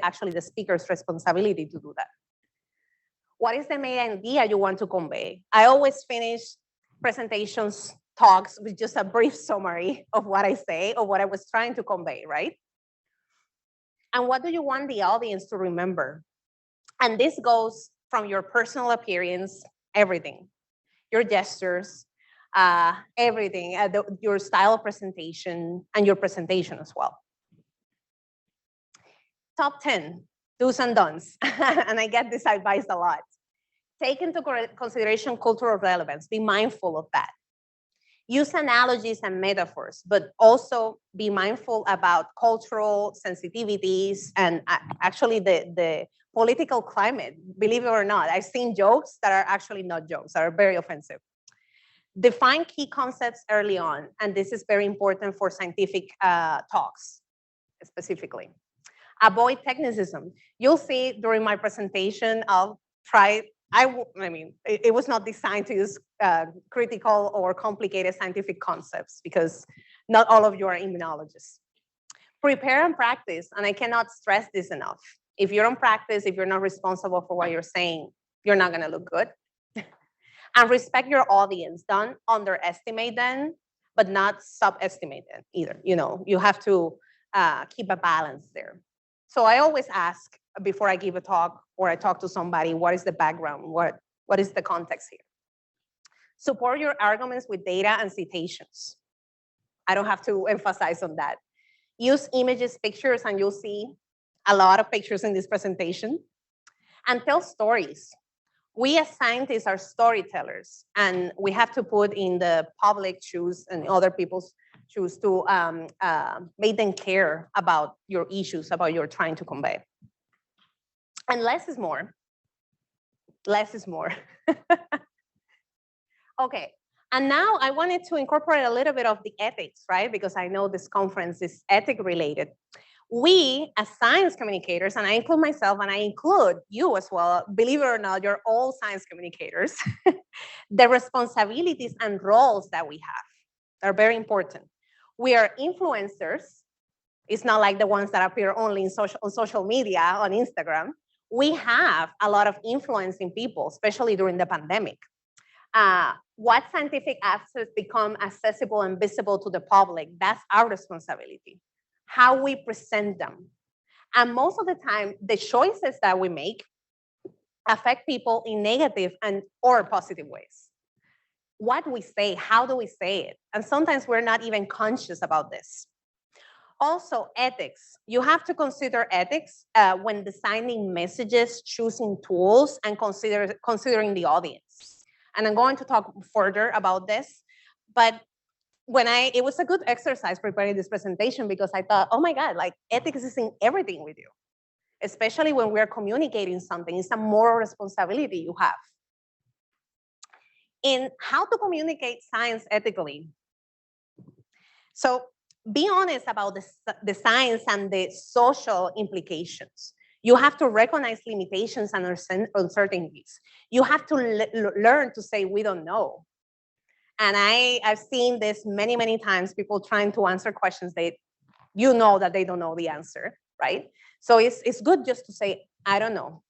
actually the speaker's responsibility to do that. What is the main idea you want to convey? I always finish presentations, talks with just a brief summary of what I say or what I was trying to convey, right? And what do you want the audience to remember? And this goes from your personal appearance, everything, your gestures, everything, your style of presentation, and your presentation as well. Top 10 do's and don'ts, and I get this advice a lot. Take into consideration cultural relevance. Be mindful of that. Use analogies and metaphors, but also be mindful about cultural sensitivities and actually the political climate. Believe it or not, I've seen jokes that are actually not jokes, that are very offensive. Define key concepts early on, and this is very important for scientific talks specifically. Avoid technicism. You'll see during my presentation, I'll try, I mean, it was not designed to use critical or complicated scientific concepts because not all of you are immunologists. Prepare and practice, and I cannot stress this enough. If you don't practice, if you're not responsible for what you're saying, you're not gonna look good. And respect your audience. Don't underestimate them, but not subestimate them either. You know, you have to keep a balance there. So I always ask before I give a talk or I talk to somebody, what is the background? What is the context here? Support your arguments with data and citations. I don't have to emphasize on that. Use images, pictures, and you'll see a lot of pictures in this presentation. And tell stories. We as scientists are storytellers, and we have to put in the public shoes and other people's shoes to make them care about your issues, about what you're trying to convey. And less is more. Less is more. Okay, and now I wanted to incorporate a little bit of the ethics, right? Because I know this conference is ethic related. We, as science communicators, and I include myself and I include you as well, believe it or not, you're all science communicators, the responsibilities and roles that we have are very important. We are influencers. It's not like the ones that appear only on social media, on Instagram. We have a lot of influence in people, especially during the pandemic. What scientific assets become accessible and visible to the public, that's our responsibility. How we present them. And most of the time, the choices that we make affect people in negative and or positive ways. What we say, how do we say it? And sometimes we're not even conscious about this. Also, ethics. You have to consider ethics when designing messages, choosing tools, and considering the audience. And I'm going to talk further about this, but it was a good exercise preparing this presentation because I thought, oh my God, like ethics is in everything we do, especially when we're communicating something. It's a moral responsibility you have. In how to communicate science ethically. So be honest about the science and the social implications. You have to recognize limitations and uncertainties. You have to learn to say, we don't know. And I've seen this many, many times, people trying to answer questions you know that they don't know the answer, right? So it's good just to say, I don't know.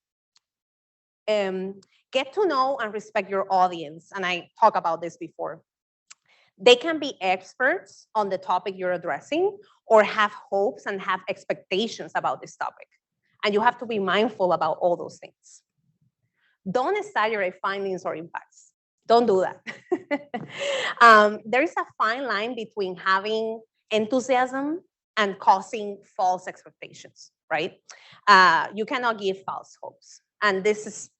Get to know and respect your audience. And I talked about this before. They can be experts on the topic you're addressing or have hopes and have expectations about this topic. And you have to be mindful about all those things. Don't exaggerate findings or impacts. Don't do that. There is a fine line between having enthusiasm and causing false expectations, right? You cannot give false hopes. And this is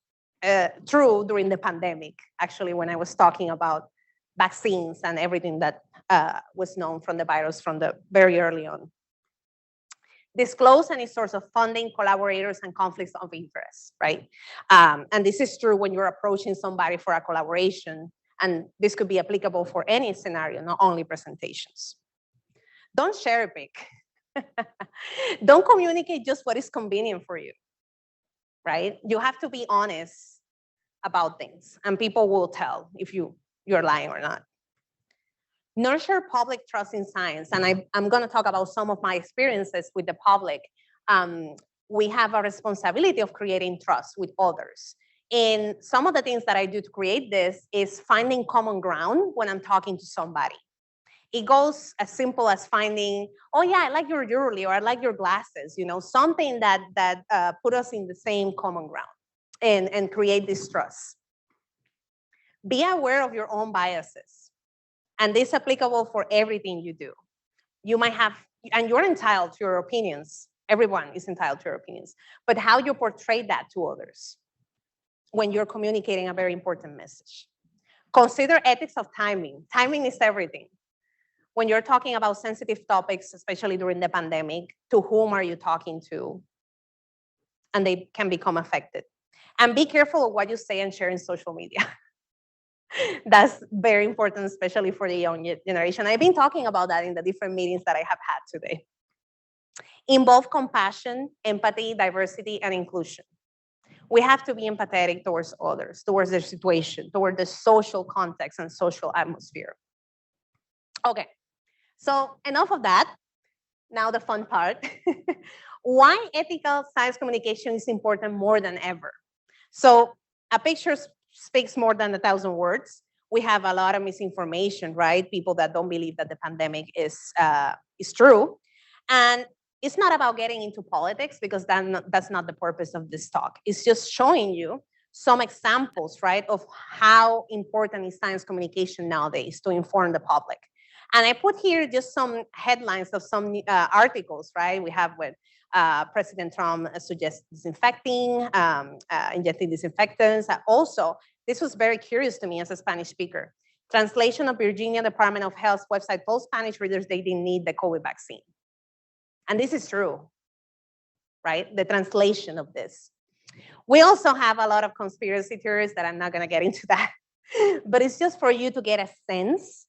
true during the pandemic, actually, when I was talking about vaccines and everything that was known from the virus from the very early on. Disclose any source of funding, collaborators, and conflicts of interest, right? And this is true when you're approaching somebody for a collaboration, and this could be applicable for any scenario, not only presentations. Don't cherry pick. Don't communicate just what is convenient for you, right? You have to be honest about things, and people will tell if you're lying or not. Nurture public trust in science, and I'm going to talk about some of my experiences with the public we have a responsibility of creating trust with others. And some of the things that I do to create this is finding common ground when I'm talking to somebody. It goes as simple as finding, oh yeah, I like your jewelry, or I like your glasses, something that put us in the same common ground and create this trust. Be aware of your own biases. And this is applicable for everything you do. You might have, and you're entitled to your opinions. Everyone is entitled to your opinions. But how you portray that to others when you're communicating a very important message. Consider ethics of timing. Timing is everything. When you're talking about sensitive topics, especially during the pandemic, to whom are you talking to? And they can become affected. And be careful of what you say and share in social media. That's very important, especially for the young generation. I've been talking about that in the different meetings that I have had today. Involve compassion, empathy, diversity, and inclusion. We have to be empathetic towards others, towards their situation, toward the social context and social atmosphere. Okay, so enough of that. Now the fun part. Why ethical science communication is important more than ever. So a picture speaks more than 1,000 words. We have a lot of misinformation, right? People that don't believe that the pandemic is true. And it's not about getting into politics, because that's not the purpose of this talk. It's just showing you some examples, right, of how important is science communication nowadays to inform the public. And I put here just some headlines of some articles, right? We have when President Trump suggests disinfecting, injecting disinfectants. Also, this was very curious to me as a Spanish speaker. Translation of Virginia Department of Health website told Spanish readers they didn't need the COVID vaccine. And this is true, right? The translation of this. We also have a lot of conspiracy theories that I'm not gonna get into that, but it's just for you to get a sense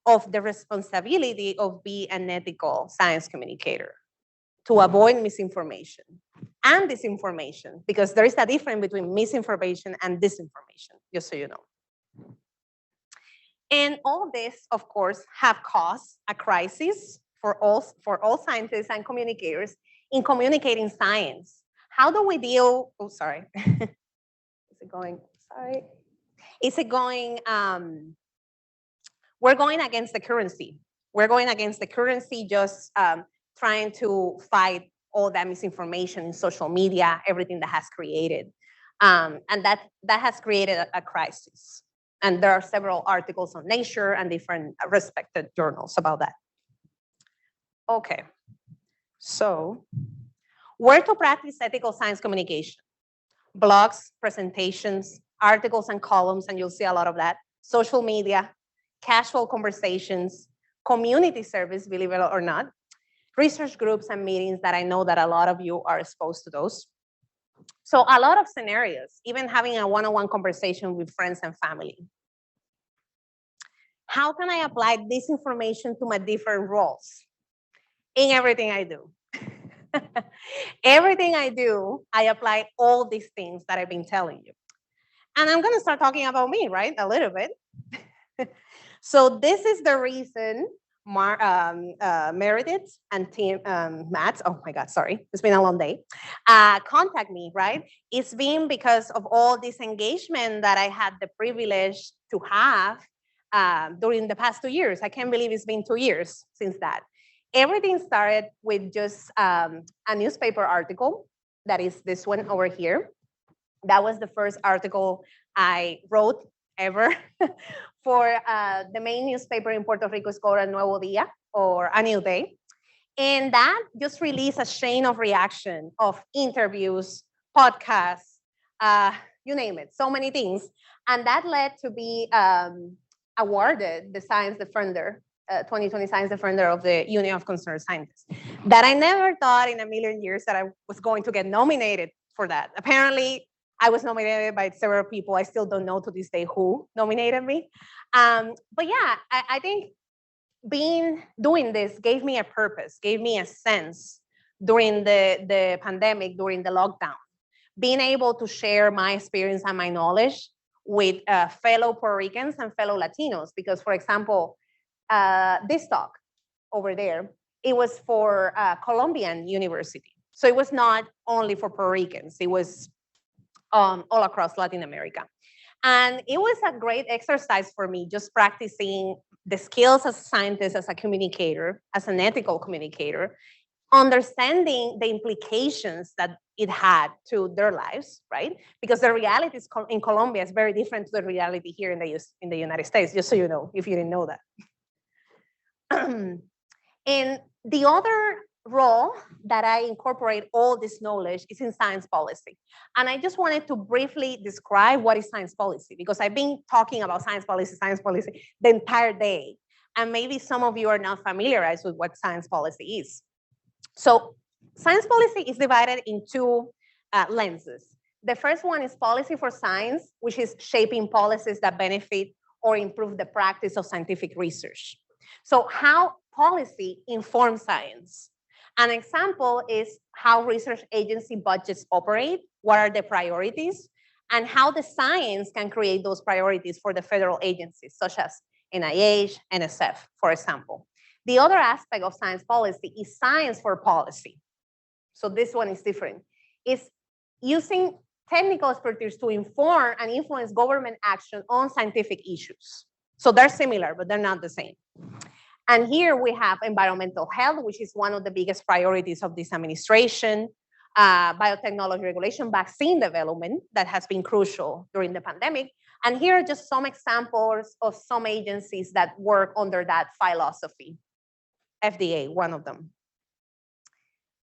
of the responsibility of being an ethical science communicator to avoid misinformation and disinformation, because there is a difference between misinformation and disinformation, just so you know. And all of this, of course, have caused a crisis for all scientists and communicators in communicating science. How do we deal, oh, sorry. Is it going, sorry. Is it going, we're going against the currency. We're going against the currency, just trying to fight all that misinformation in social media, everything that has created. And that has created a crisis. And there are several articles on Nature and different respected journals about that. Okay, so where to practice ethical science communication? Blogs, presentations, articles and columns, and you'll see a lot of that. Social media, casual conversations, community service, believe it or not, research groups and meetings that I know that a lot of you are exposed to those. So a lot of scenarios, even having a one-on-one conversation with friends and family. How can I apply this information to my different roles? In everything I do. Everything I do, I apply all these things that I've been telling you. And I'm gonna start talking about me, right? A little bit. So this is the reason Meredith and Tim, Matt, oh my God, sorry, it's been a long day, contact me, right? It's been because of all this engagement that I had the privilege to have during the past 2 years. I can't believe it's been 2 years since that. Everything started with just a newspaper article, that is this one over here. That was the first article I wrote ever for the main newspaper in Puerto Rico is called A Nuevo Día, or A New Day. And that just released a chain of reaction of interviews, podcasts, you name it, so many things. And that led to be awarded the Science Defender, 2020 Science Defender of the Union of Concerned Scientists. That I never thought in a million years that I was going to get nominated for that. Apparently, I was nominated by several people. I still don't know to this day who nominated me. But yeah, I think doing this gave me a purpose, gave me a sense during the pandemic, during the lockdown. Being able to share my experience and my knowledge with fellow Puerto Ricans and fellow Latinos. Because, for example, this talk over there, it was for Colombian University. So it was not only for Puerto Ricans, it was all across Latin America. And it was a great exercise for me, just practicing the skills as a scientist, as a communicator, as an ethical communicator, understanding the implications that it had to their lives, right? Because the reality in Colombia is very different to the reality here in the United States, just so you know, if you didn't know that. And the other role that I incorporate all this knowledge is in science policy. And I just wanted to briefly describe what is science policy, because I've been talking about science policy the entire day. And maybe some of you are not familiarized with what science policy is. So science policy is divided in two lenses. The first one is policy for science, which is shaping policies that benefit or improve the practice of scientific research. So how policy informs science. An example is how research agency budgets operate, what are the priorities, and how the science can create those priorities for the federal agencies, such as NIH, NSF, for example. The other aspect of science policy is science for policy. So this one is different. It's using technical expertise to inform and influence government action on scientific issues. So they're similar, but they're not the same. And here we have environmental health, which is one of the biggest priorities of this administration, biotechnology regulation, vaccine development that has been crucial during the pandemic. And here are just some examples of some agencies that work under that philosophy. FDA, one of them.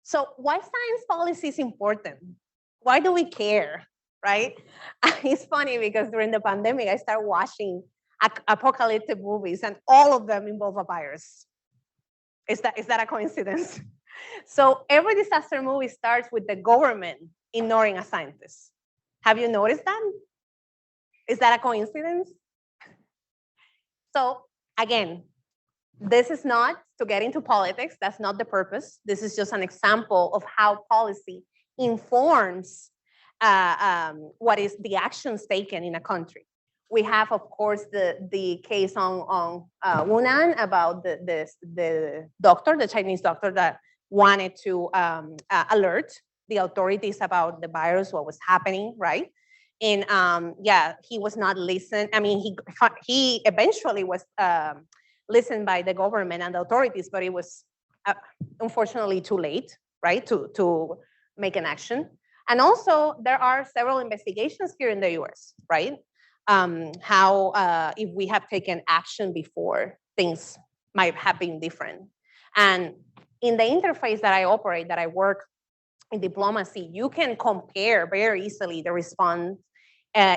So why science policy is important? Why do we care, right? It's funny because during the pandemic, I started watching apocalyptic movies and all of them involve a virus. Is that a coincidence? So every disaster movie starts with the government ignoring a scientist. Have you noticed that? Is that a coincidence? So again, this is not to get into politics. That's not the purpose. This is just an example of how policy informs what is the actions taken in a country. We have, of course, the case on Wuhan about the doctor, the Chinese doctor that wanted to alert the authorities about the virus, what was happening, right? And yeah, he was not listened. I mean, he eventually was listened by the government and the authorities, but it was unfortunately too late, right, to make an action. And also, there are several investigations here in the US, right? How if we have taken action before, things might have been different. And in the interface that I operate, that I work in diplomacy, you can compare very easily the response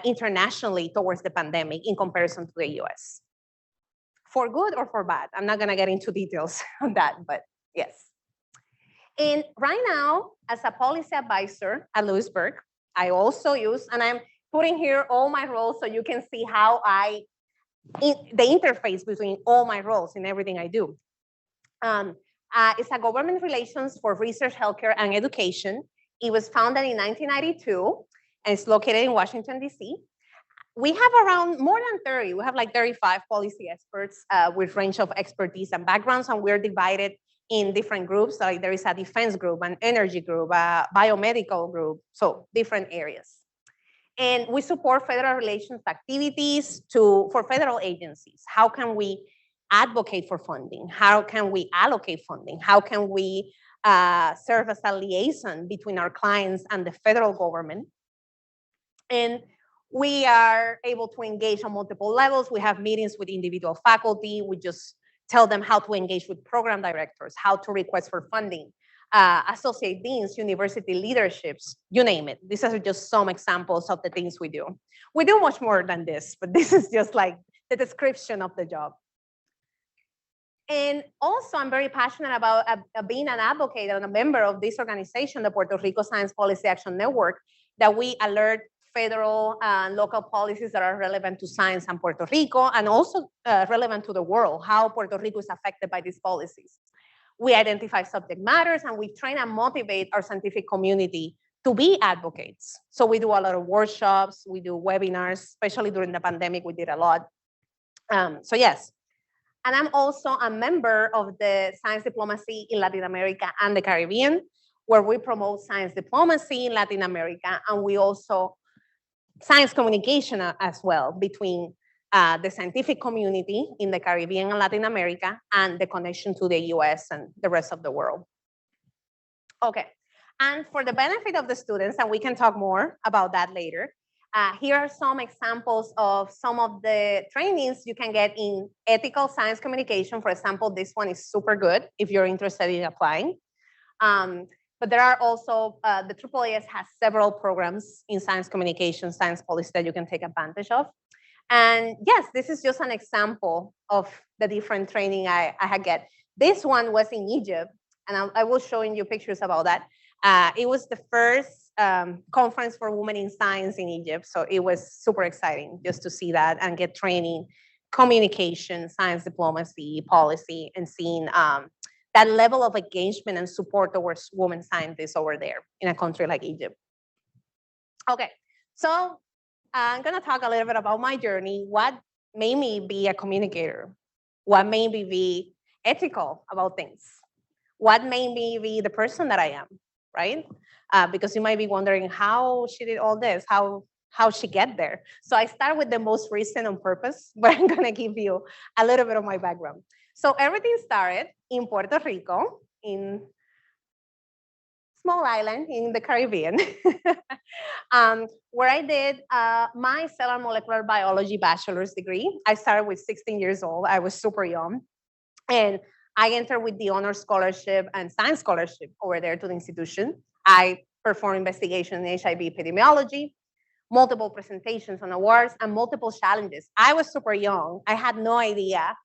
internationally towards the pandemic in comparison to the US. For good or for bad. I'm not gonna get into details on that, but yes. And right now, as a policy advisor at Lewis-Burke, I also use, and I'm putting here all my roles so you can see how the interface between all my roles in everything I do. It's a government relations for research, healthcare, and education. It was founded in 1992, and it's located in Washington, D.C. We have around more than 30, we have like 35 policy experts with range of expertise and backgrounds, and we're divided in different groups. Like there is a defense group, an energy group, a biomedical group, so different areas. And we support federal relations activities for federal agencies. How can we advocate for funding? How can we allocate funding? How can we serve as a liaison between our clients and the federal government? And we are able to engage on multiple levels. We have meetings with individual faculty. We just tell them how to engage with program directors, how to request for funding, associate deans, university leaderships, you name it. These are just some examples of the things we do. We do much more than this, but this is just like the description of the job. And also, I'm very passionate about being an advocate and a member of this organization, the Puerto Rico Science Policy Action Network, that we alert federal and local policies that are relevant to science and Puerto Rico, and also relevant to the world, how Puerto Rico is affected by these policies. We identify subject matters, and we train and motivate our scientific community to be advocates. So we do a lot of workshops, we do webinars, especially during the pandemic, we did a lot. So yes. And I'm also a member of the Science Diplomacy in Latin America and the Caribbean. where we promote science diplomacy in Latin America, and we also science communication as well between the scientific community in the Caribbean and Latin America and the connection to the US and the rest of the world. Okay, and for the benefit of the students, and we can talk more about that later, here are some examples of some of the trainings you can get in ethical science communication. For example, this one is super good if you're interested in applying. But there are also, the AAAS has several programs in science communication, science policy that you can take advantage of. And yes, this is just an example of the different training I had get. This one was in Egypt, and I will show you pictures about that. It was the first conference for women in science in Egypt, so it was super exciting just to see that and get training, communication, science diplomacy, policy, and seeing that level of engagement and support towards women scientists over there in a country like Egypt. Okay, so I'm gonna talk a little bit about my journey, what made me be a communicator, what made me be ethical about things, what made me be the person that I am, right? Because you might be wondering how she did all this, how she get there. So I start with the most recent on purpose, but I'm gonna give you a little bit of my background. So everything started in Puerto Rico, in small island in the Caribbean, where I did my cellular molecular biology bachelor's degree. I started with 16 years old. I was super young. And I entered with the honor scholarship and science scholarship over there to the institution. I performed investigation in HIV epidemiology, multiple presentations and awards, and multiple challenges. I was super young. I had no idea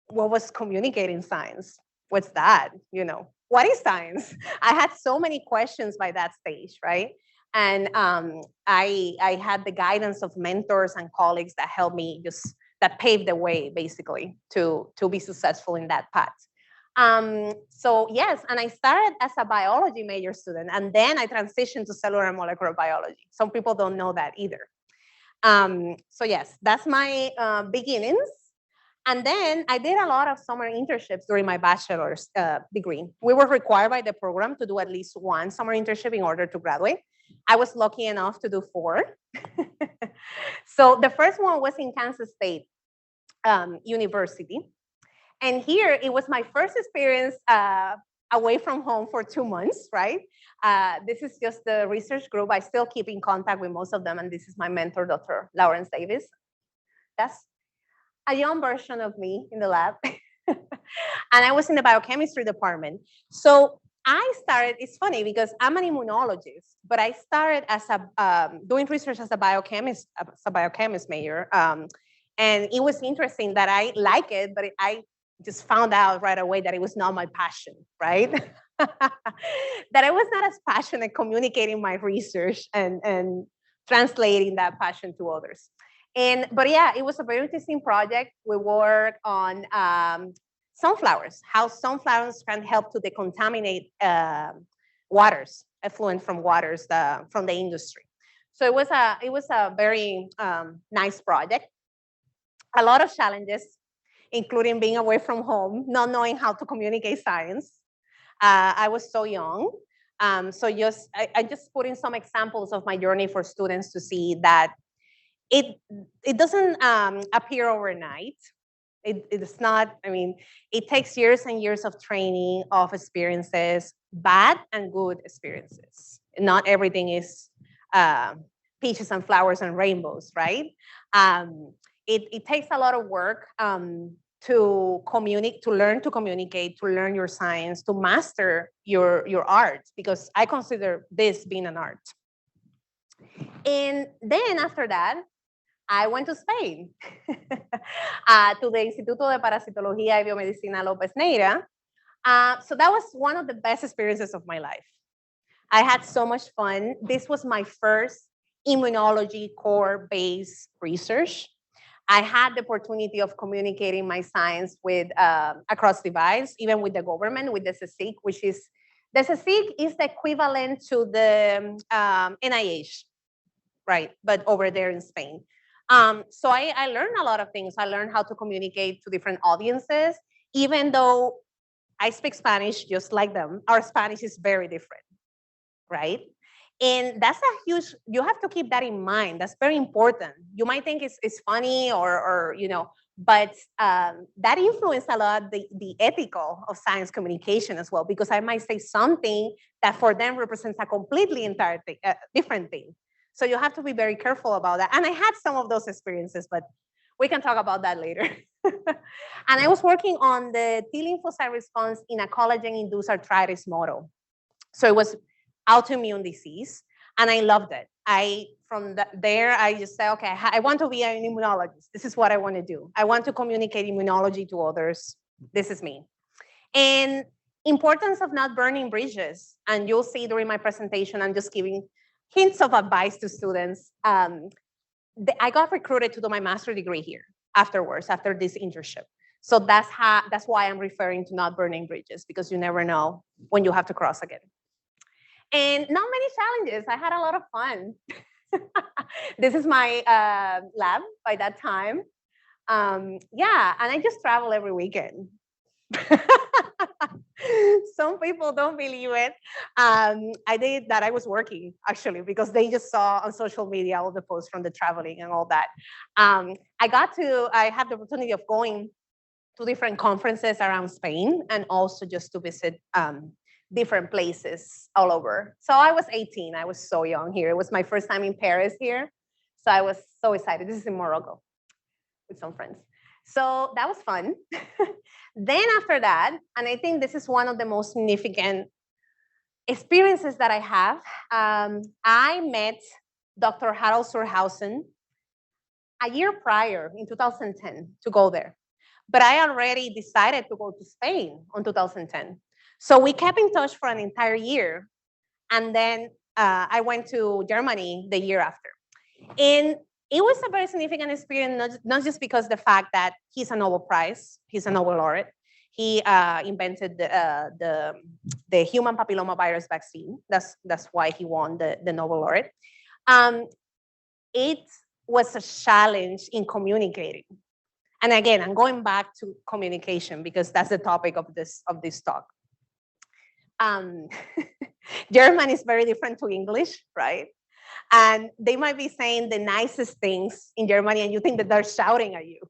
what was communicating science. What's that? You know, what is science? I had so many questions by that stage, right? And I had the guidance of mentors and colleagues that helped me that paved the way basically to be successful in that path. So yes, and I started as a biology major student, and then I transitioned to cellular and molecular biology. Some people don't know that either. So yes, that's my beginnings. And then I did a lot of summer internships during my bachelor's degree. We were required by the program to do at least one summer internship in order to graduate. I was lucky enough to do 4. So the first one was in Kansas State University. And here it was my first experience away from home for 2 months, right? This is just the research group. I still keep in contact with most of them. And this is my mentor, Dr. Lawrence Davis. That's a young version of me in the lab. And I was in the biochemistry department. So I started, it's funny because I'm an immunologist, but I started as doing research as a biochemist major. And it was interesting that I like it, but I just found out right away that it was not my passion, right? That I was not as passionate communicating my research and translating that passion to others. But yeah, it was a very interesting project. We worked on sunflowers, how sunflowers can help to decontaminate waters, effluent from waters from the industry. So it was a very nice project. A lot of challenges, including being away from home, not knowing how to communicate science. I was so young. So I just put in some examples of my journey for students to see that it doesn't appear overnight. It's not, I mean, it takes years and years of training, of experiences, bad and good experiences. Not everything is peaches and flowers and rainbows, right? It takes a lot of work to learn to communicate, to learn your science, to master your art, because I consider this being an art. And then after that, I went to Spain, to the Instituto de Parasitología y Biomedicina López Neira. So that was one of the best experiences of my life. I had so much fun. This was my first immunology core-based research. I had the opportunity of communicating my science with across divides, even with the government, with the CSIC, which is, the CSIC is the equivalent to the NIH, right? But over there in Spain. So I learned a lot of things. I learned how to communicate to different audiences, even though I speak Spanish just like them. Our Spanish is very different, right? And that's a huge, you have to keep that in mind. That's very important. You might think it's funny or but that influenced a lot the ethical of science communication as well, because I might say something that for them represents a completely different thing. So you have to be very careful about that. And I had some of those experiences, but we can talk about that later. And I was working on the T lymphocyte response in a collagen-induced arthritis model. So it was autoimmune disease, and I loved it. There, I just said, okay, I want to be an immunologist. This is what I want to do. I want to communicate immunology to others. This is me. And importance of not burning bridges. And you'll see during my presentation, I'm just giving hints of advice to students. I got recruited to do my master's degree here afterwards, after this internship. So that's why I'm referring to not burning bridges, because you never know when you have to cross again. And not many challenges. I had a lot of fun. This is my lab by that time. Yeah, and I just travel every weekend. Some people don't believe it. I did that. I was working, actually, because they just saw on social media all the posts from the traveling and all that. I had the opportunity of going to different conferences around Spain, and also just to visit different places all over. So I was 18. I was so young here. It was my first time in Paris here. So I was so excited. This is in Morocco with some friends. So that was fun. Then after that, and I think this is one of the most significant experiences that I have, I met Dr. Harold Surhausen a year prior in 2010 to go there. But I already decided to go to Spain in 2010. So we kept in touch for an entire year. And then I went to Germany the year after. And it was a very significant experience, not just because the fact that he's a Nobel Prize, he's a Nobel laureate. He invented the human papillomavirus vaccine. That's why he won the Nobel laureate. It was a challenge in communicating. And again, I'm going back to communication because that's the topic of this talk. German is very different to English, right? And they might be saying the nicest things in Germany, and you think that they're shouting at you.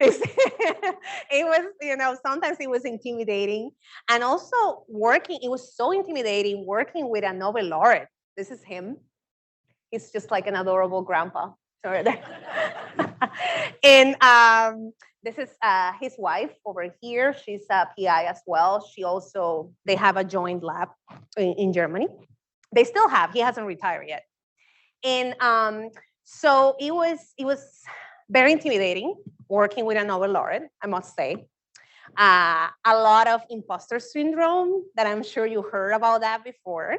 It was, sometimes it was intimidating. And also it was so intimidating working with a Nobel laureate. This is him. He's just like an adorable grandpa. And this is his wife over here. She's a PI as well. They have a joint lab in Germany. They still have, he hasn't retired yet. And so it was very intimidating working with a Nobel laureate, I must say. A lot of imposter syndrome that I'm sure you heard about that before.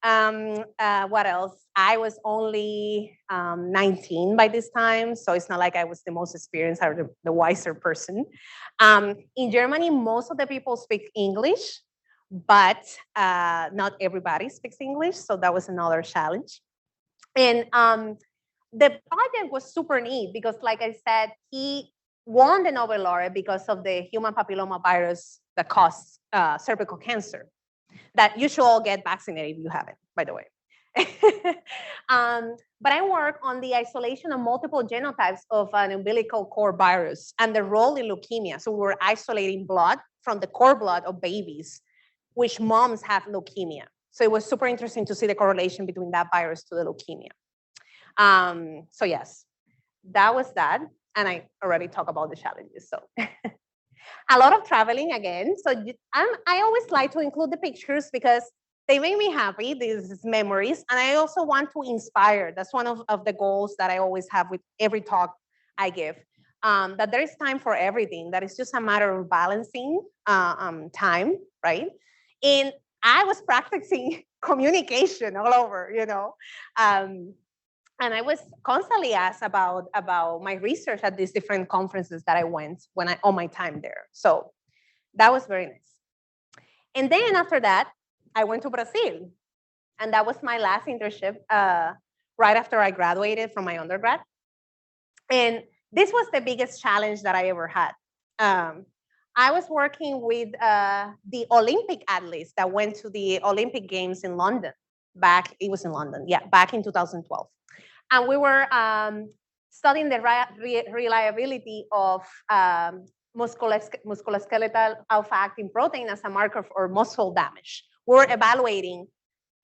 What else? I was only 19 by this time, so it's not like I was the most experienced or the wiser person. In Germany, most of the people speak English, but not everybody speaks English, so that was another challenge. And the project was super neat because, like I said, he won the Nobel laureate because of the human papillomavirus that causes cervical cancer. That you should all get vaccinated if you haven't, by the way. But I work on the isolation of multiple genotypes of an umbilical cord virus and the role in leukemia. So we're isolating blood from the cord blood of babies, which moms have leukemia. So it was super interesting to see the correlation between that virus to the leukemia. So yes, that was that. And I already talked about the challenges, so. A lot of traveling again. So I always like to include the pictures because they make me happy, these memories. And I also want to inspire. That's one of the goals that I always have with every talk I give. That there is time for everything. That it's just a matter of balancing time, right? And I was practicing communication all over, and I was constantly asked about my research at these different conferences that I went on my time there. So that was very nice. And then after that, I went to Brazil. And that was my last internship right after I graduated from my undergrad. And this was the biggest challenge that I ever had. I was working with the Olympic athletes that went to the Olympic Games in London. It was in London, yeah, back in 2012. And we were studying the reliability of musculoskeletal alpha-actin protein as a marker for muscle damage. We were evaluating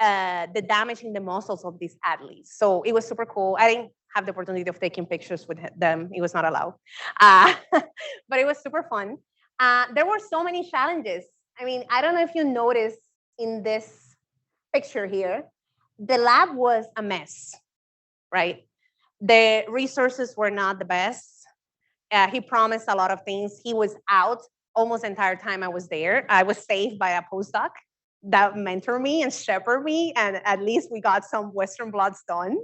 the damage in the muscles of these athletes. So it was super cool. I didn't have the opportunity of taking pictures with them. It was not allowed. But it was super fun. There were so many challenges. I mean, I don't know if you noticed in this picture here, the lab was a mess, right? The resources were not the best. He promised a lot of things. He was out almost the entire time I was there. I was saved by a postdoc that mentored me and shepherded me, and at least we got some Western blots done.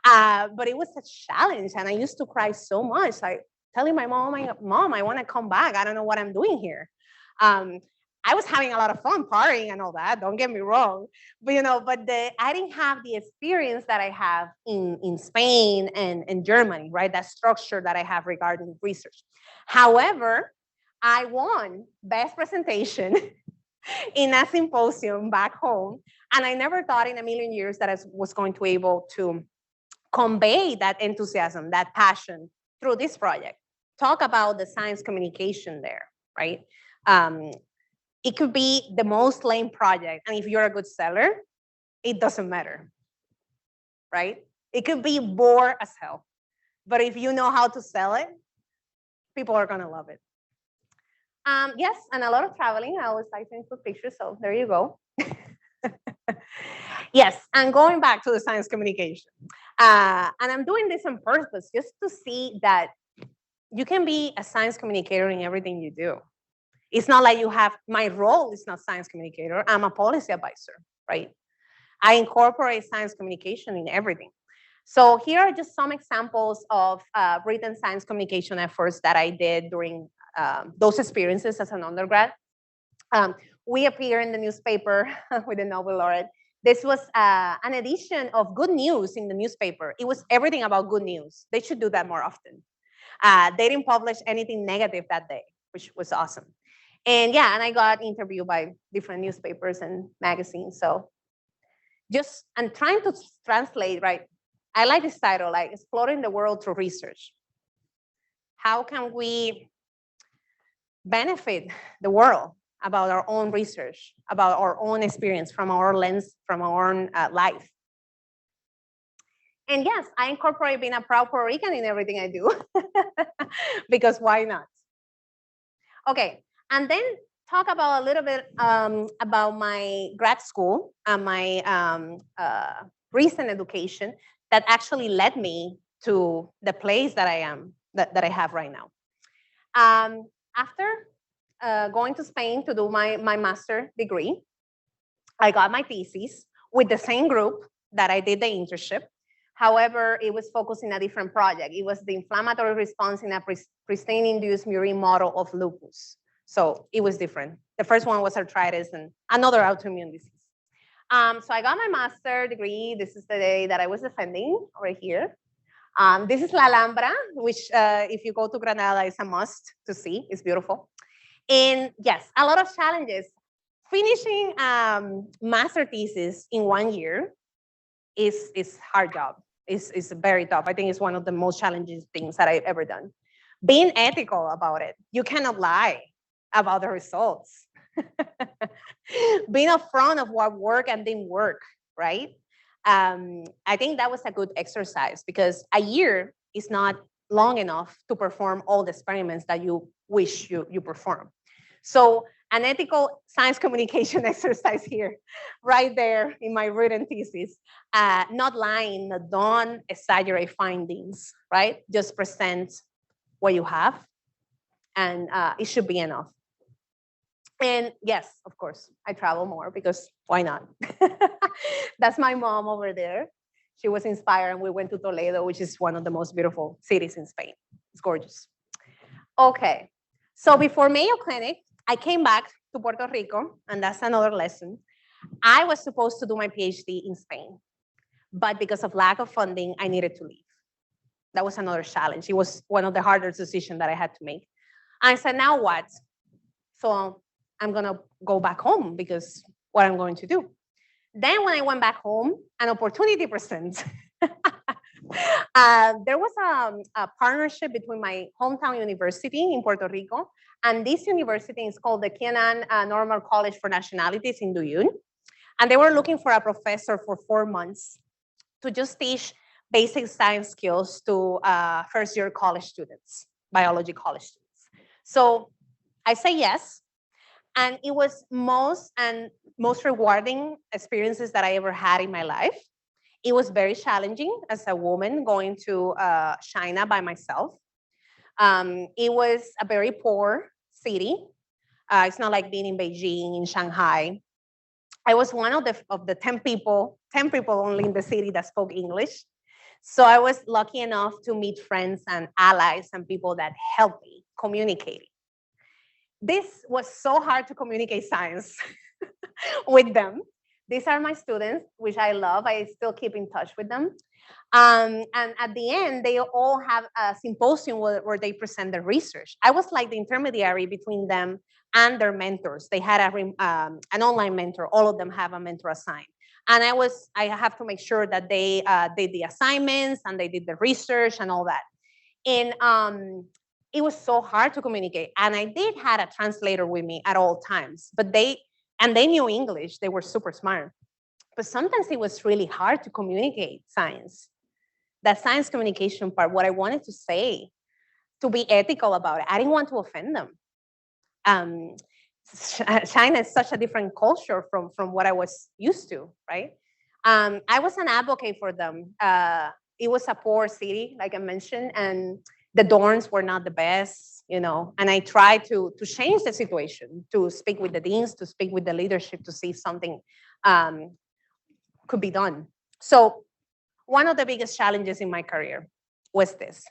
But it was a challenge, and I used to cry so much, like telling my mom, I want to come back. I don't know what I'm doing here. I was having a lot of fun partying and all that, don't get me wrong. But I didn't have the experience that I have in Spain and in Germany, right? That structure that I have regarding research. However, I won best presentation in a symposium back home. And I never thought in a million years that I was going to be able to convey that enthusiasm, that passion through this project. Talk about the science communication there, right? It could be the most lame project. And if you're a good seller, it doesn't matter, right? It could be bored as hell. But if you know how to sell it, people are going to love it. Yes, and a lot of traveling. I always like to include pictures, so there you go. Yes, and going back to the science communication. And I'm doing this on purpose just to see that you can be a science communicator in everything you do. It's not like my role is not science communicator. I'm a policy advisor, right? I incorporate science communication in everything. So here are just some examples of written science communication efforts that I did during those experiences as an undergrad. We appear in the newspaper with the Nobel laureate. This was an edition of good news in the newspaper. It was everything about good news. They should do that more often. They didn't publish anything negative that day, which was awesome. And yeah, and I got interviewed by different newspapers and magazines. So I'm trying to translate, right? I like this title, like exploring the world through research. How can we benefit the world about our own research, about our own experience, from our lens, from our own life? And yes, I incorporate being a proud Puerto Rican in everything I do, because why not? Okay, and then talk about a little bit about my grad school and my recent education that actually led me to the place that I am, that I have right now. After going to Spain to do my master degree, I got my thesis with the same group that I did the internship. However, it was focused in a different project. It was the inflammatory response in a pristine-induced murine model of lupus. So it was different. The first one was arthritis and another autoimmune disease. So I got my master degree. This is the day that I was defending over here. This is La Alhambra, which if you go to Granada, is a must to see. It's beautiful. And yes, a lot of challenges. Finishing master thesis in 1 year is hard job. It's very tough. I think it's one of the most challenging things that I've ever done. Being ethical about it. You cannot lie about the results. Being upfront of what worked and didn't work, right? I think that was a good exercise, because a year is not long enough to perform all the experiments that you wish you perform. So an ethical science communication exercise here, right there in my written thesis. Not lying, don't exaggerate findings, right? Just present what you have, and it should be enough. And yes, of course, I travel more, because why not? That's my mom over there. She was inspired, and we went to Toledo, which is one of the most beautiful cities in Spain. It's gorgeous. Okay, so before Mayo Clinic, I came back to Puerto Rico, and that's another lesson. I was supposed to do my PhD in Spain, but because of lack of funding, I needed to leave. That was another challenge. It was one of the hardest decisions that I had to make. I said, now what? So I'm gonna go back home because what I'm going to do. Then when I went back home, an opportunity presents. There was a partnership between my hometown university in Puerto Rico and this university is called the Kenan Normal College for Nationalities in Duyun. And they were looking for a professor for 4 months to just teach basic science skills to first-year college students, biology college students. So I say yes. And it was most rewarding experiences that I ever had in my life. It was very challenging as a woman going to China by myself. It was a very poor city. It's not like being in Beijing, in Shanghai. I was one of the 10 people only in the city that spoke English. So I was lucky enough to meet friends and allies and people that helped me communicate. This was so hard to communicate science with them. These are my students, which I love. I still keep in touch with them. And at the end, they all have a symposium where they present their research. I was like the intermediary between them and their mentors. They had an online mentor. All of them have a mentor assigned. And I have to make sure that they did the assignments and they did the research and all that. And it was so hard to communicate. And I did have a translator with me at all times, but they knew English. They were super smart. But sometimes it was really hard to communicate science. That science communication part, what I wanted to say, to be ethical about it. I didn't want to offend them. China is such a different culture from what I was used to, right? I was an advocate for them. It was a poor city, like I mentioned, and the dorms were not the best, and I tried to change the situation, to speak with the deans, to speak with the leadership, to see if something could be done. So one of the biggest challenges in my career was this.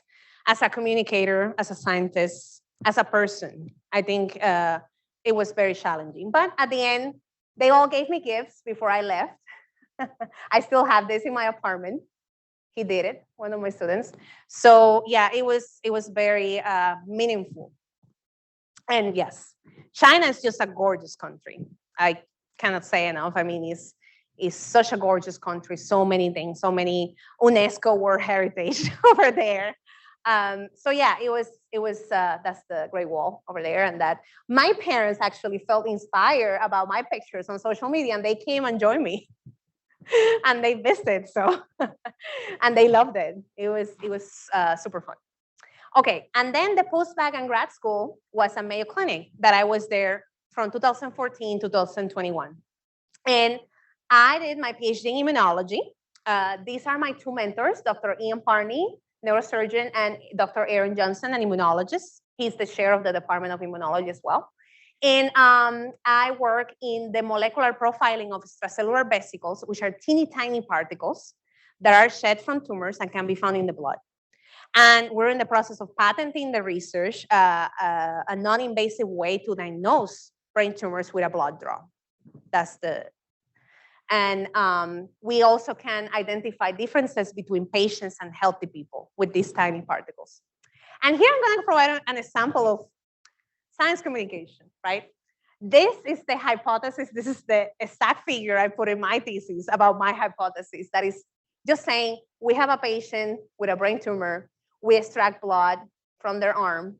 As a communicator, as a scientist, as a person, I think it was very challenging. But at the end, they all gave me gifts before I left. I still have this in my apartment. He did it, one of my students. So yeah, it was very meaningful. And yes, China is just a gorgeous country. I cannot say enough. I mean, it's such a gorgeous country, so many things, so many UNESCO World Heritage over there. So yeah, it was that's the Great Wall over there, and that my parents actually felt inspired about my pictures on social media, and they came and joined me. And they visited, so and they loved it. It was super fun. Okay, and then the postbac and grad school was a Mayo Clinic that I was there from 2014 to 2021, and I did my PhD in immunology. These are my two mentors, Dr. Ian Parney, neurosurgeon, and Dr. Aaron Johnson, an immunologist. He's the chair of the Department of Immunology as well. And I work in the molecular profiling of extracellular vesicles, which are teeny tiny particles that are shed from tumors and can be found in the blood. And we're in the process of patenting the research, a non-invasive way to diagnose brain tumors with a blood draw. And we also can identify differences between patients and healthy people with these tiny particles. And here I'm going to provide an example of science communication, right? This is the hypothesis. This is the exact figure I put in my thesis about my hypothesis. That is just saying we have a patient with a brain tumor, we extract blood from their arm,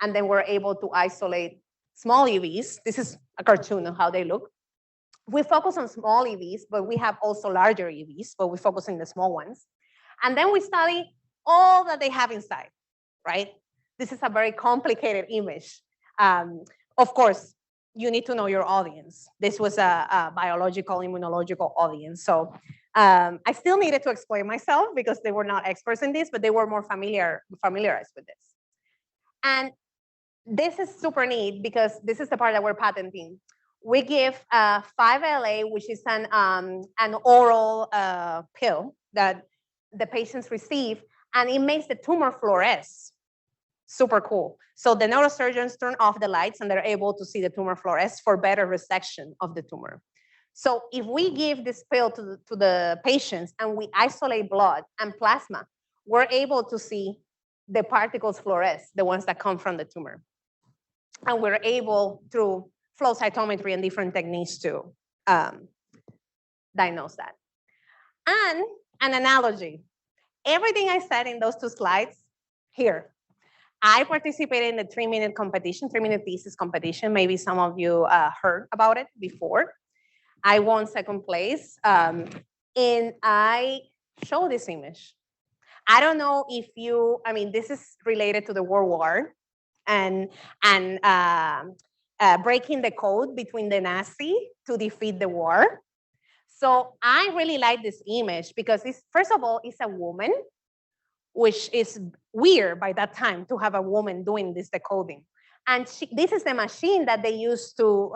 and then we're able to isolate small EVs. This is a cartoon of how they look. We focus on small EVs, but we have also larger EVs, but we focus on the small ones. And then we study all that they have inside, right? This is a very complicated image. Of course, you need to know your audience. This was a biological, immunological audience. So I still needed to explain myself because they were not experts in this, but they were more familiarized with this. And this is super neat because this is the part that we're patenting. We give 5-LA, which is an oral pill that the patients receive, and it makes the tumor fluoresce. Super cool. So the neurosurgeons turn off the lights and they're able to see the tumor fluoresce for better resection of the tumor. So if we give this pill to the patients and we isolate blood and plasma, we're able to see the particles fluoresce, the ones that come from the tumor. And we're able, through flow cytometry and different techniques, to diagnose that. And an analogy. Everything I said in those 2 slides, here. I participated in the 3-minute competition, 3-minute thesis competition. Maybe some of you heard about it before. I won 2nd place, and I show this image. I don't know if you, I mean, this is related to the World War and breaking the code between the Nazi to defeat the war. So I really like this image because it's, first of all, it's a woman, which is weird by that time to have a woman doing this decoding. And this is the machine that they used to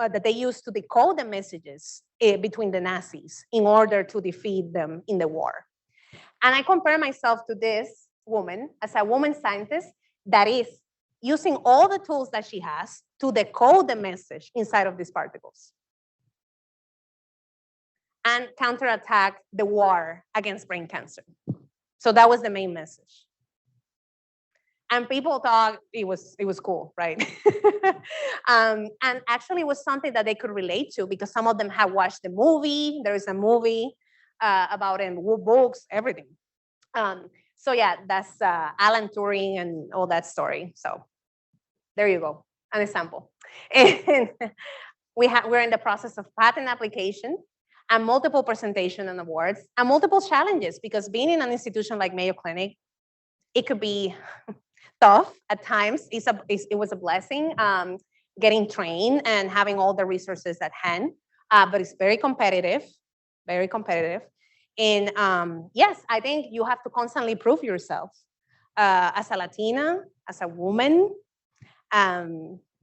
decode the messages between the Nazis in order to defeat them in the war. And I compare myself to this woman as a woman scientist that is using all the tools that she has to decode the message inside of these particles and counterattack the war against brain cancer. So that was the main message. And people thought it was cool, right? And actually it was something that they could relate to because some of them had watched the movie. There is a movie about it, books, everything. So yeah, that's Alan Turing and all that story. So there you go, an example. And we're in the process of patent application and multiple presentation and awards and multiple challenges because being in an institution like Mayo Clinic, it could be tough at times. It was a blessing getting trained and having all the resources at hand, but it's very competitive, very competitive. And yes, I think you have to constantly prove yourself as a Latina, as a woman.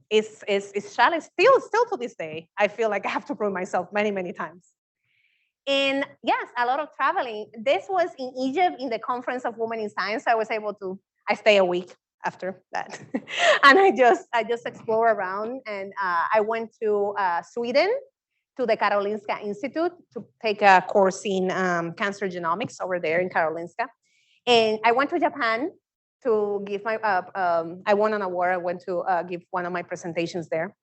It's challenge still to this day. I feel like I have to prove myself many, many times. And yes, a lot of traveling. This was in Egypt in the Conference of Women in Science. I stay a week after that. And I just explore around, and I went to Sweden, to the Karolinska Institute to take a course in cancer genomics over there in Karolinska. And I went to Japan to give my, I won an award. I went to give one of my presentations there.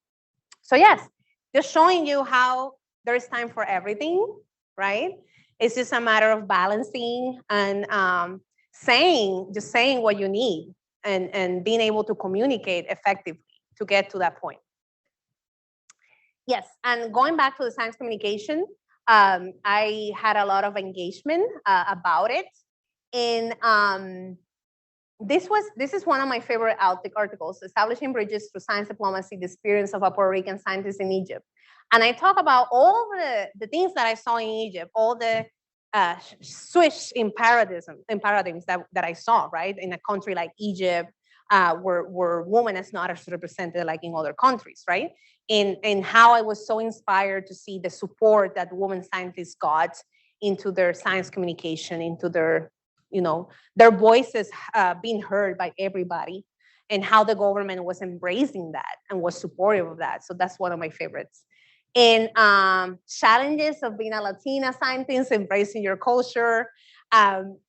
So yes, just showing you how there is time for everything, right? It's just a matter of balancing and just saying what you need and being able to communicate effectively to get to that point. Yes, and going back to the science communication, I had a lot of engagement about it. And this is one of my favorite articles, Establishing Bridges through Science Diplomacy, the Experience of a Puerto Rican Scientist in Egypt. And I talk about all the things that I saw in Egypt, all the switch in paradigms that I saw, right? In a country like Egypt, where women is not as represented like in other countries, right? And how I was so inspired to see the support that women scientists got into their science communication, into their, their voices being heard by everybody, and how the government was embracing that and was supportive of that. So that's one of my favorites. And challenges of being a Latina scientist, embracing your culture,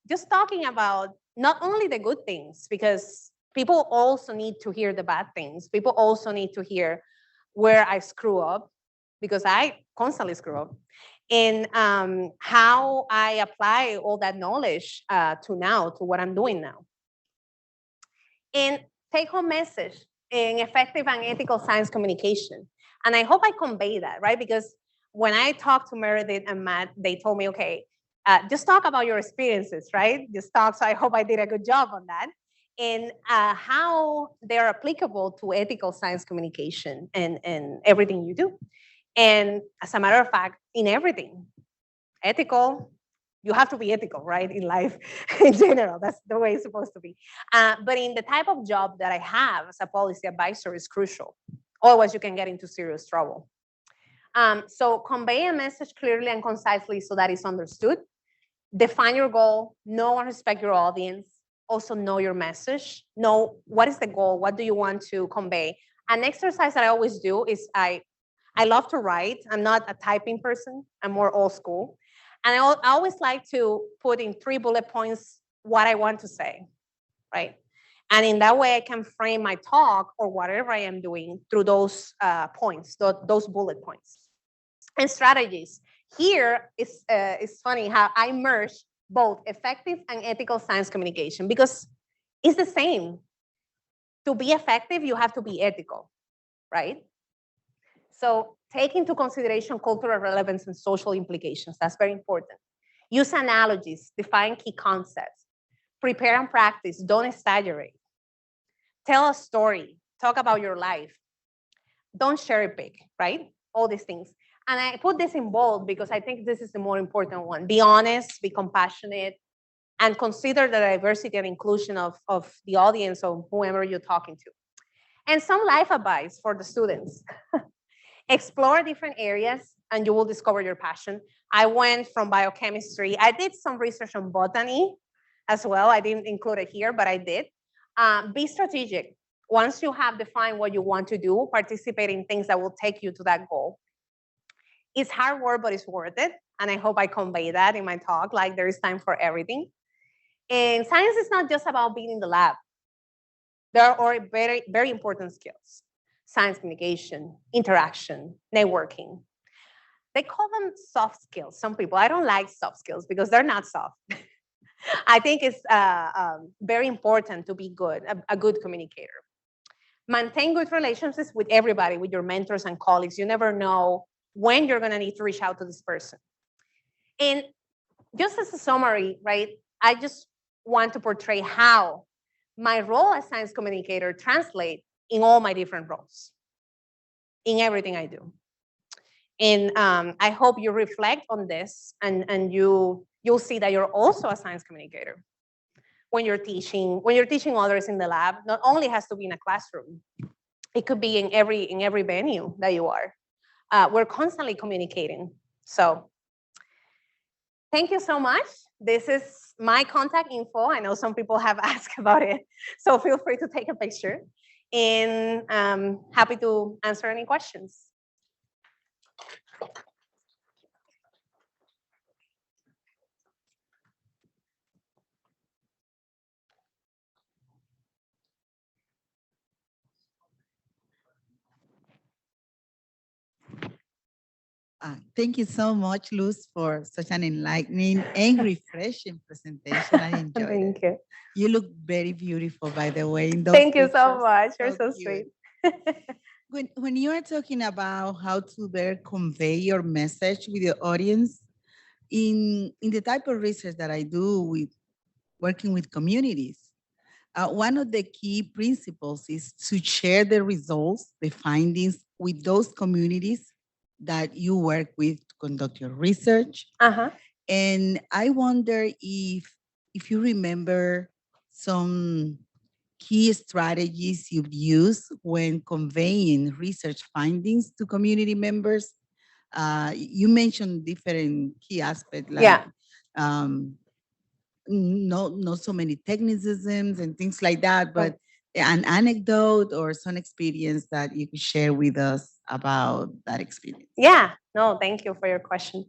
just talking about not only the good things, because people also need to hear the bad things. People also need to hear where I screw up, because I constantly screw up, and how I apply all that knowledge to what I'm doing now. And take home message in effective and ethical science communication. And I hope I convey that, right? Because when I talked to Meredith and Matt, they told me, okay, just talk about your experiences, right? Just talk. So I hope I did a good job on that. And how they're applicable to ethical science communication and everything you do. And as a matter of fact, in everything, ethical, you have to be ethical, right? In life in general, that's the way it's supposed to be. But in the type of job that I have as a policy advisor is crucial. Otherwise, you can get into serious trouble. So convey a message clearly and concisely so that it's understood. Define your goal, know and respect your audience. Also know your message, know what is the goal, what do you want to convey. An exercise that I always do is I love to write. I'm not a typing person, I'm more old school. And I always like to put in 3 bullet points what I want to say, right? And in that way, I can frame my talk or whatever I am doing through those points, those bullet points. And strategies. Here it's funny how I merge both effective and ethical science communication because it's the same. To be effective, you have to be ethical, right? So take into consideration cultural relevance and social implications. That's very important. Use analogies, define key concepts, prepare and practice, don't exaggerate. Tell a story, talk about your life. Don't cherry pick, right? All these things. And I put this in bold because I think this is the more important one. Be honest, be compassionate, and consider the diversity and inclusion of the audience or whoever you're talking to. And some life advice for the students. Explore different areas and you will discover your passion. I went from biochemistry. I did some research on botany as well. I didn't include it here, but I did. Be strategic. Once you have defined what you want to do, participate in things that will take you to that goal. It's hard work, but it's worth it. And I hope I convey that in my talk, like there is time for everything. And science is not just about being in the lab. There are very, very important skills. Science communication, interaction, networking. They call them soft skills, some people. I don't like soft skills because they're not soft. I think it's very important to be good, a good communicator. Maintain good relationships with everybody, with your mentors and colleagues. You never know when you're gonna need to reach out to this person. And just as a summary, right, I just want to portray how my role as science communicator translates in all my different roles, in everything I do. And I hope you reflect on this and you'll see that you're also a science communicator. When you're teaching others in the lab, not only has to be in a classroom, it could be in every venue that you are. We're constantly communicating. So thank you so much. This is my contact info. I know some people have asked about it, so feel free to take a picture. And I'm happy to answer any questions. Thank you so much, Luz, for such an enlightening and refreshing presentation. I enjoyed Thank it. you. You look very beautiful, by the way. In those Thank you so pictures. much. You're so cute. sweet. When you are talking about how to better convey your message with your audience, in the type of research that I do with working with communities, one of the key principles is to share the results, the findings with those communities that you work with to conduct your research. Uh-huh. And I wonder if you remember some key strategies you've used when conveying research findings to community members. You mentioned different key aspects like Yeah. not so many technicisms and things like that, but an anecdote or some experience that you could share with us about that experience. Yeah, no, thank you for your question.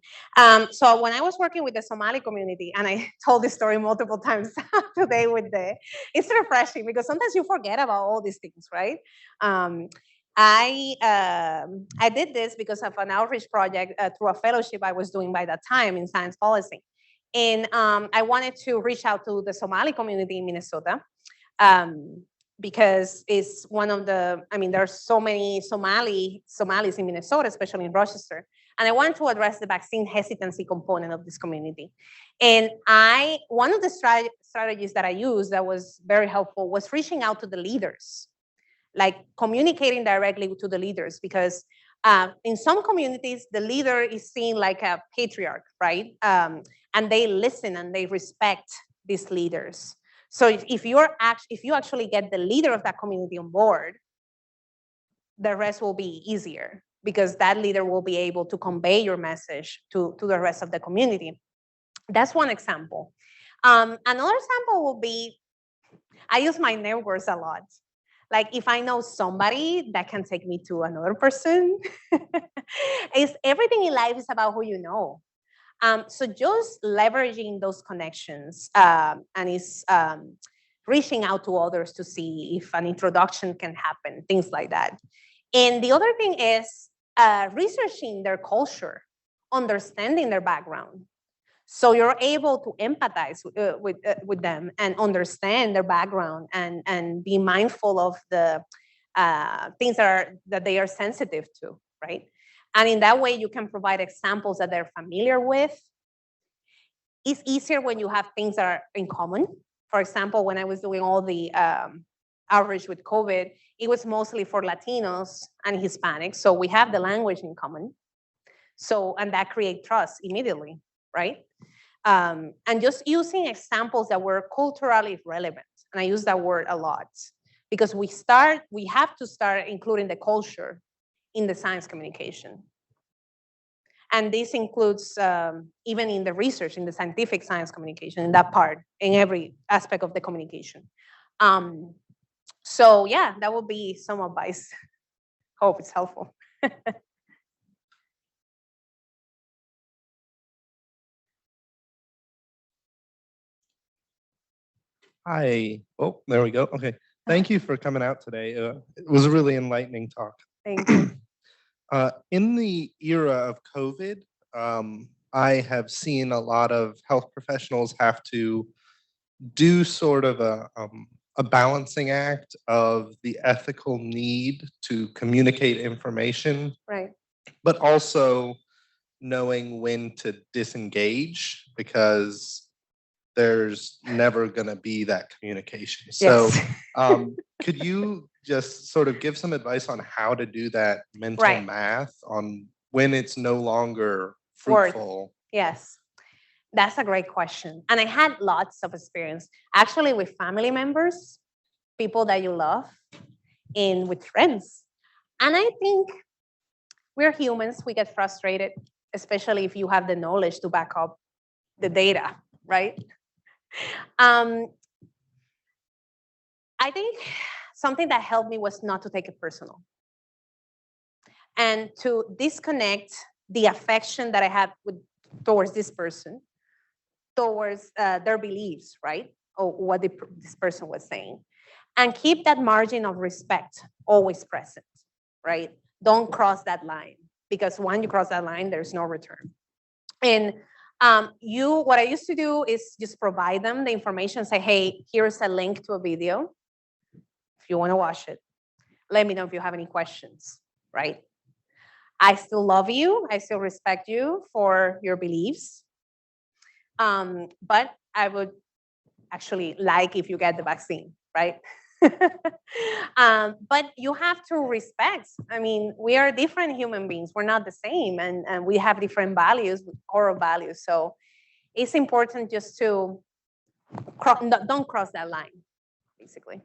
So when I was working with the Somali community, and I told this story multiple times today it's refreshing because sometimes you forget about all these things, right? I did this because of an outreach project through a fellowship I was doing by that time in science policy. And I wanted to reach out to the Somali community in Minnesota. Because it's one of the, there are so many Somalis in Minnesota, especially in Rochester. And I wanted to address the vaccine hesitancy component of this community. And one of the strategies that I used that was very helpful was reaching out to the leaders, like communicating directly to the leaders, because in some communities, the leader is seen like a patriarch, right? And they listen and they respect these leaders. So if you actually get the leader of that community on board, the rest will be easier because that leader will be able to convey your message to the rest of the community. That's one example. Another example will be, I use my networks a lot. Like if I know somebody that can take me to another person, everything in life is about who you know. So just leveraging those connections and reaching out to others to see if an introduction can happen, things like that. And the other thing is researching their culture, understanding their background. So you're able to empathize with them and understand their background and be mindful of the things that they are sensitive to, right? And in that way, you can provide examples that they're familiar with. It's easier when you have things that are in common. For example, when I was doing all the outreach with COVID, it was mostly for Latinos and Hispanics. So we have the language in common. So, and that creates trust immediately, right? And just using examples that were culturally relevant. And I use that word a lot because we have to start including the culture in the science communication. And this includes even in the research, in the scientific science communication, in that part, in every aspect of the communication. So yeah, that would be some advice. Hope it's helpful. Hi. Oh, there we go. Okay. Thank you for coming out today. It was a really enlightening talk. Thank you. In the era of COVID, I have seen a lot of health professionals have to do sort of a balancing act of the ethical need to communicate information, Right. but also knowing when to disengage because there's never going to be that communication. So Yes. could you just sort of give some advice on how to do that mental Right. math on when it's no longer Word. fruitful? Yes. That's a great question. And I had lots of experience actually with family members, people that you love, and with friends. And I think we're humans, we get frustrated, especially if you have the knowledge to back up the data, right? I think something that helped me was not to take it personal and to disconnect the affection that I had towards this person, towards their beliefs, right? Or what this person was saying. And keep that margin of respect always present, right? Don't cross that line because when you cross that line, there's no return. And what I used to do is just provide them the information, say, hey, here's a link to a video. If you want to watch it, let me know if you have any questions, right? I still love you. I still respect you for your beliefs. But I would actually like if you get the vaccine, right? But you have to respect. I mean, we are different human beings. We're not the same, and we have different values, core values. So it's important just to don't cross that line, basically.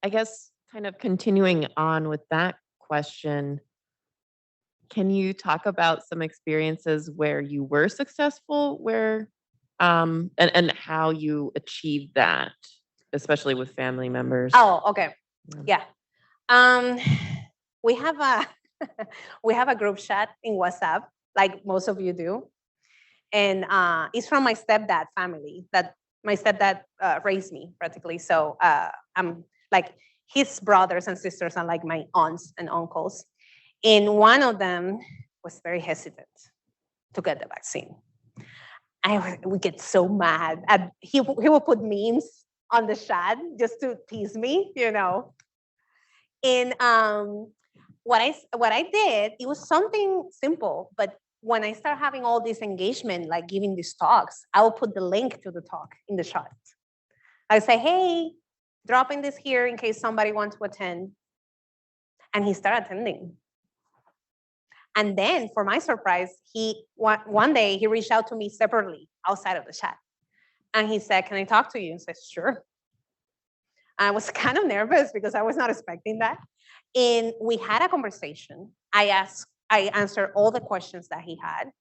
I guess kind of continuing on with that question, can you talk about some experiences where you were successful, where and how you achieved that, especially with family members? Oh, okay. Yeah. We have a we have a group chat in WhatsApp, like most of you do. And it's from my stepdad family that my stepdad raised me practically. So I'm like his brothers and sisters are like my aunts and uncles. And one of them was very hesitant to get the vaccine. We get so mad. He will put memes on the chat just to tease me, you know. And what I did, it was something simple, but when I start having all this engagement, like giving these talks, I will put the link to the talk in the chat. I say, hey, dropping this here in case somebody wants to attend. And he started attending. And then, for my surprise, one day he reached out to me separately outside of the chat. And he said, can I talk to you? And I said, sure. I was kind of nervous because I was not expecting that. And we had a conversation. I answered all the questions that he had.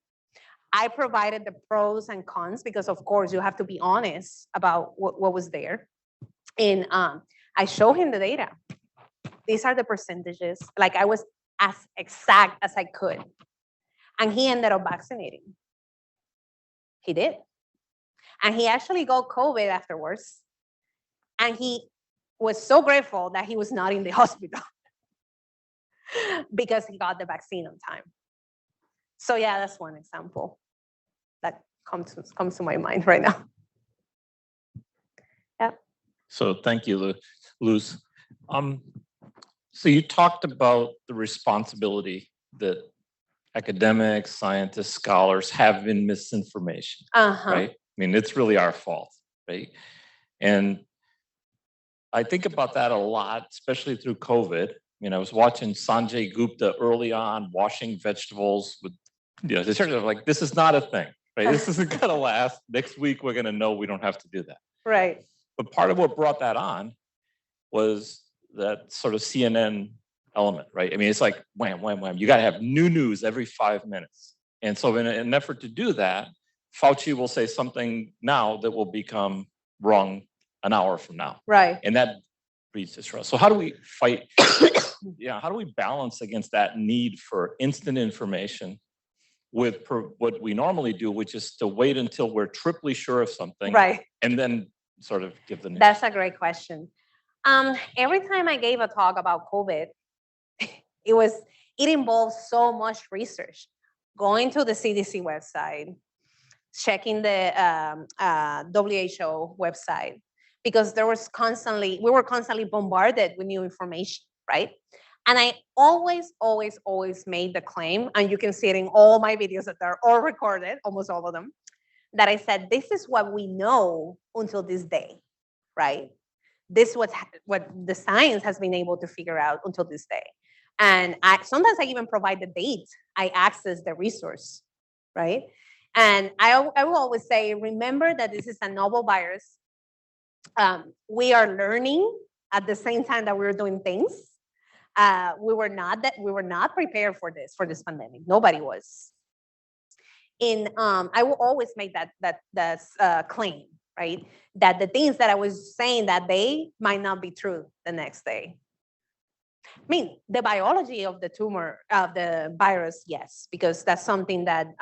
I provided the pros and cons because, of course, you have to be honest about what was there. And I showed him the data. these are the percentages. Like I was as exact as I could. And he ended up vaccinating. He did. And he actually got COVID afterwards. And he was so grateful that he was not in the hospital because he got the vaccine on time. So yeah, that's one example that comes to my mind right now. Yeah. So thank you, Luz. So you talked about the responsibility that academics, scientists, scholars have in misinformation, right? I mean, it's really our fault, right? And I think about that a lot, especially through COVID. I mean, I was watching Sanjay Gupta early on washing vegetables with, the church was like, this is not a thing, right? This isn't gonna last. Next week, we're gonna know we don't have to do that. Right. But part of what brought that on was that sort of CNN element, right? I mean, it's like wham, wham, wham. You got to have new news every 5 minutes. And so in an effort to do that, Fauci will say something now that will become wrong an hour from now. Right. And that breeds distrust. So how do we fight? How do we balance against that need for instant information with what we normally do, which is to wait until we're triply sure of something, Right. and then sort of give the news? That's a great question. Every time I gave a talk about COVID, it involved so much research, going to the CDC website, checking the WHO website, because we were constantly bombarded with new information, right? And I always made the claim, and you can see it in all my videos that are all recorded, almost all of them, that I said, this is what we know until this day, right? This is what the science has been able to figure out until this day. And sometimes I even provide the date I access the resource, right? And I will always say, remember that this is a novel virus. We are learning at the same time that we're doing things. We were not prepared for this pandemic. Nobody was. And I will always make that claim, right? That the things that I was saying that day might not be true the next day. I mean, the biology of the tumor, of the virus, yes, because that's something that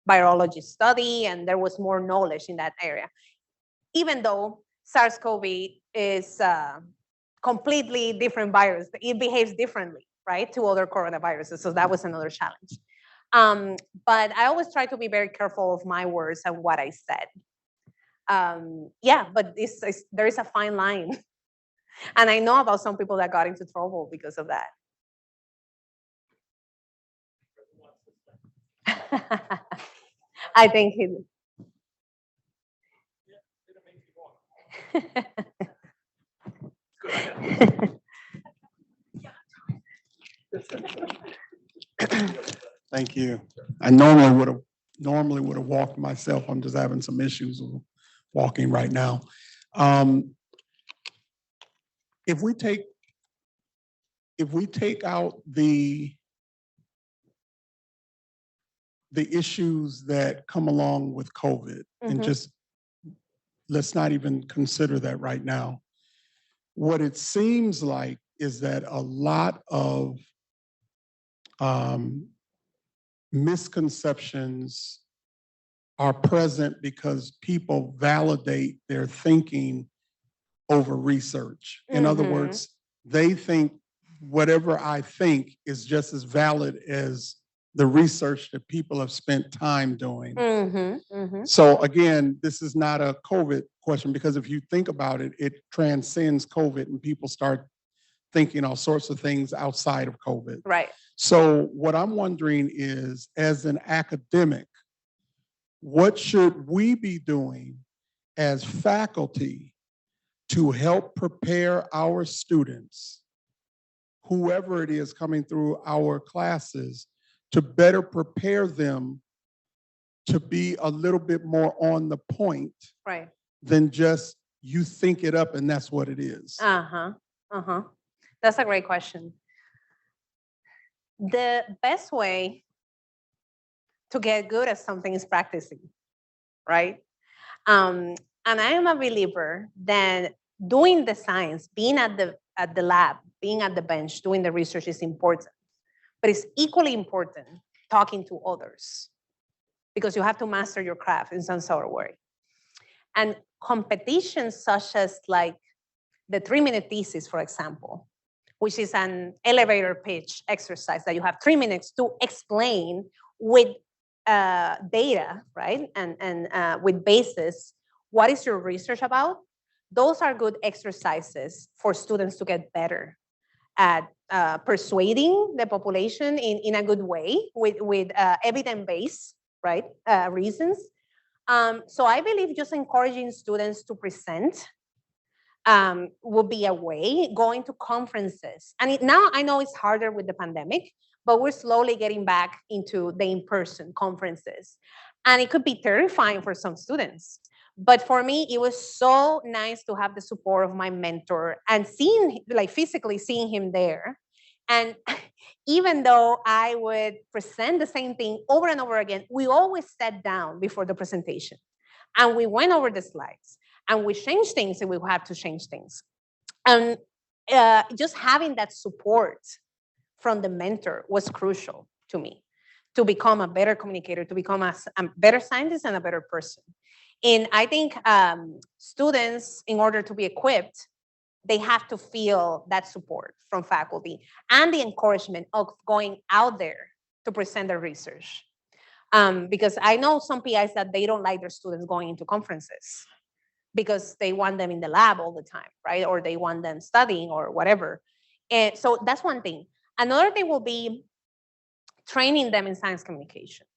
virologists study, and there was more knowledge in that area. Even though SARS-CoV is a completely different virus, it behaves differently, right, to other coronaviruses. So that was another challenge. But I always try to be very careful of my words and what I said. But there is a fine line. And I know about some people that got into trouble because of that. I think he. Thank you. I normally would have walked myself. I'm just having some issues with walking right now. If we take out the issues that come along with COVID, and just let's not even consider that right now. What it seems like is that a lot of misconceptions are present because people validate their thinking over research. In other words, they think whatever I think is just as valid as the research that people have spent time doing. So again, this is not a COVID question, because if you think about it, it transcends COVID and people start thinking all sorts of things outside of COVID. Right. So what I'm wondering is, as an academic, what should we be doing as faculty to help prepare our students, whoever it is coming through our classes, to better prepare them to be a little bit more on the point, Right. than just you think it up and that's what it is? That's a great question. The best way to get good at something is practicing, right? And I am a believer that doing the science, being at the lab, being at the bench, doing the research is important. But it's equally important talking to others, because you have to master your craft in some sort of way. And competitions such as like the 3-minute thesis, for example, which is an elevator pitch exercise that you have 3 minutes to explain with data, right? And with basis, what is your research about? Those are good exercises for students to get better at persuading the population in a good way with evidence-based, right, reasons. So I believe just encouraging students to present will be a way, going to conferences. And now I know it's harder with the pandemic, but we're slowly getting back into the in-person conferences. And it could be terrifying for some students. But for me, it was so nice to have the support of my mentor and seeing, like physically seeing him there. And even though I would present the same thing over and over again, we always sat down before the presentation and we went over the slides and we changed things if we had to change things. And just having that support from the mentor was crucial to me to become a better communicator, to become a better scientist and a better person. And I think students, in order to be equipped, they have to feel that support from faculty and the encouragement of going out there to present their research. Because I know some PIs that they don't like their students going into conferences because they want them in the lab all the time, right? Or they want them studying or whatever. And so that's one thing. Another thing will be training them in science communication,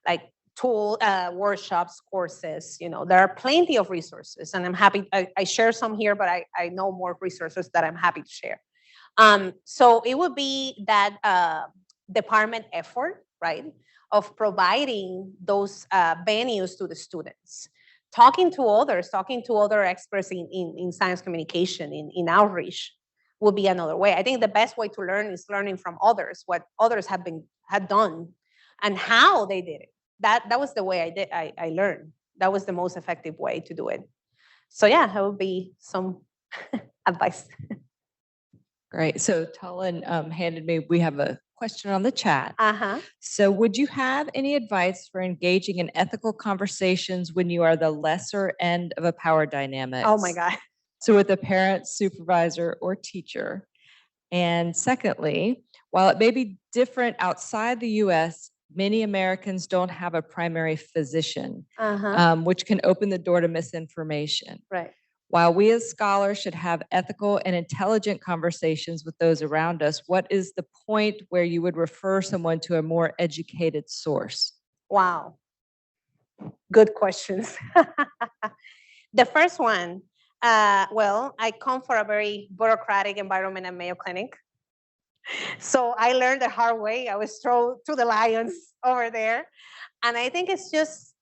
like workshops, courses. There are plenty of resources, and I'm happy, I share some here, but I know more resources that I'm happy to share. So it would be that department effort, right, of providing those venues to the students, talking to other experts in science communication, in outreach, would be another way. I think the best way to learn is learning from others, what others had done and how they did it. That was the way I learned. That was the most effective way to do it. So yeah, that would be some advice. Great. So Tolan handed me, we have a question on the chat. Uh-huh. So would you have any advice for engaging in ethical conversations when you are the lesser end of a power dynamic? Oh my God. So with a parent, supervisor, or teacher. And secondly, while it may be different outside the US, many Americans don't have a primary physician, which can open the door to misinformation. Right. While we as scholars should have ethical and intelligent conversations with those around us, what is the point where you would refer someone to a more educated source? Wow. Good questions. The first one, well, I come from a very bureaucratic environment at Mayo Clinic. So I learned the hard way. I was thrown to the lions over there. And I think it's just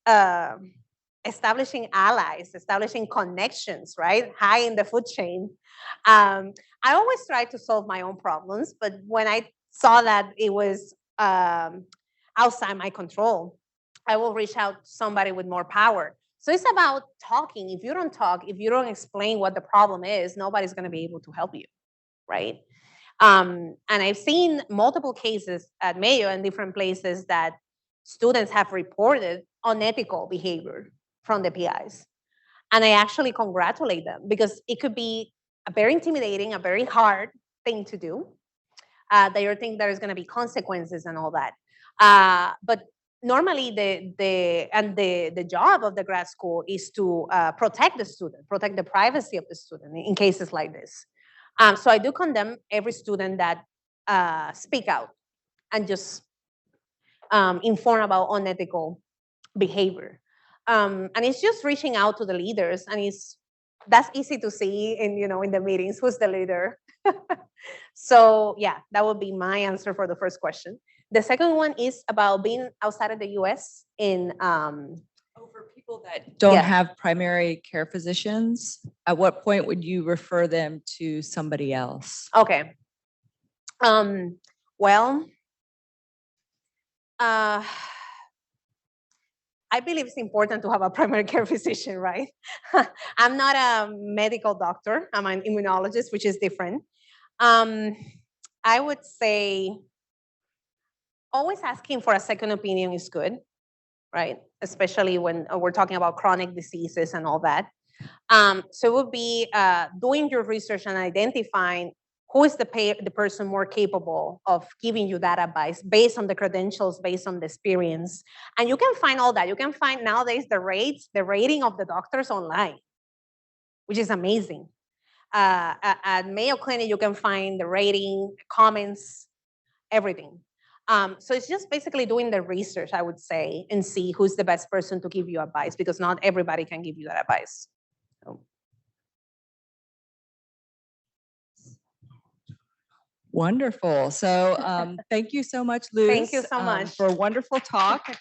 establishing allies, establishing connections, right? High in the food chain. I always try to solve my own problems, but when I saw that it was outside my control, I will reach out to somebody with more power. So it's about talking. If you don't talk, if you don't explain what the problem is, nobody's going to be able to help you, right? And I've seen multiple cases at Mayo and different places that students have reported unethical behavior from the PIs. And I actually congratulate them because it could be a very intimidating, a very hard thing to do. They think there's going to be consequences and all that. But normally the job of the grad school is to protect the student, protect the privacy of the student in cases like this. So I do condemn every student that speak out and just inform about unethical behavior. And it's just reaching out to the leaders, and that's easy to see in the meetings, who's the leader. So yeah, that would be my answer for the first question. The second one is about being outside of the US in For people that don't have primary care physicians, at what point would you refer them to somebody else? Okay. Well, I believe it's important to have a primary care physician, right? I'm not a medical doctor. I'm an immunologist, which is different. I would say always asking for a second opinion is good, right? Especially when we're talking about chronic diseases and all that. So it would be doing your research and identifying who is the person more capable of giving you that advice based on the credentials, based on the experience. And you can find all that. You can find nowadays the rating of the doctors online, which is amazing. At Mayo Clinic, you can find the rating, comments, everything. So it's just basically doing the research, I would say, and see who's the best person to give you advice, because not everybody can give you that advice. So. Wonderful. So thank you so much, Luz. Thank you so much. For a wonderful talk.